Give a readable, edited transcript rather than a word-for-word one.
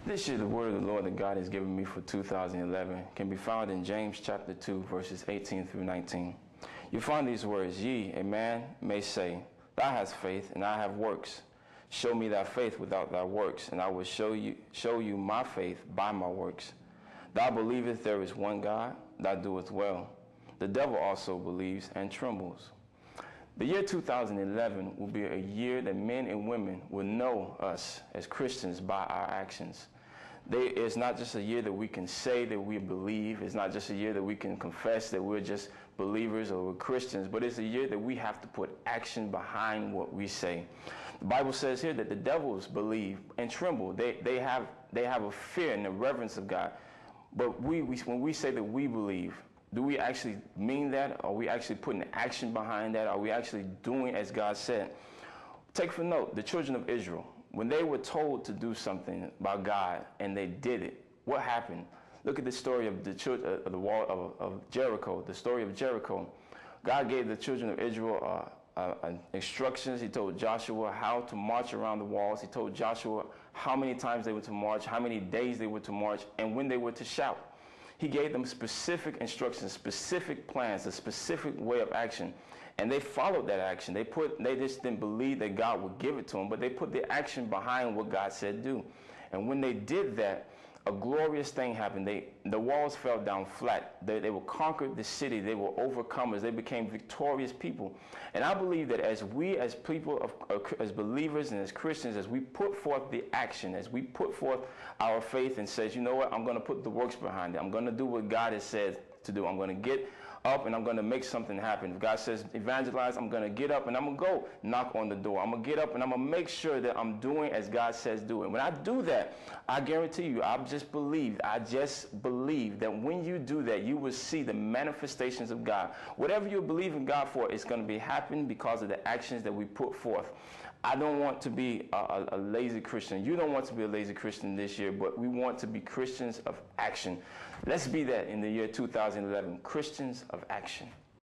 This year, the word of the Lord that God has given me for 2011 can be found in James chapter 2, verses 18 through 19. You find these words, "Ye, a man may say, Thou hast faith, and I have works. Show me thy faith without thy works, and I will show you my faith by my works. Thou believest there is one God, thou doest well. The devil also believes and trembles." The year 2011 will be a year that men and women will know us as Christians by our actions. It's not just a year that we can say that we believe. It's not just a year that we can confess that we're just believers or we're Christians, but it's a year that we have to put action behind what we say. The Bible says here that the devils believe and tremble. They have a fear and a reverence of God. But when we say that we believe, do we actually mean that? Are we actually putting action behind that? Are we actually doing as God said? Take for note, the children of Israel, when they were told to do something by God and they did it, what happened? Look at the story of the children of the wall of Jericho. The story of Jericho. God gave the children of Israel instructions. He told Joshua how to march around the walls. He told Joshua how many times they were to march, how many days they were to march, and when they were to shout. He gave them specific instructions, specific plans, a specific way of action. And they followed that action. They just didn't believe that God would give it to them, but they put the action behind what God said do. And when they did that, a glorious thing happened. The walls fell down flat. They were conquered the city. They were overcomers. They became victorious people. And I believe that as we, as people, as believers and as Christians, as we put forth the action, as we put forth our faith and says, you know what, I'm going to put the works behind it. I'm going to do what God has said to do. I'm going to get up and I'm going to make something happen. If God says evangelize, I'm going to get up and I'm going to go knock on the door. I'm going to get up and I'm going to make sure that I'm doing as God says do it. When I do that, I guarantee you, I just believe that when you do that, you will see the manifestations of God. Whatever you believe in God for, it's going to be happening because of the actions that we put forth. I don't want to be a lazy Christian. You don't want to be a lazy Christian this year, but we want to be Christians of action. Let's be that in the year 2011, Christians of action.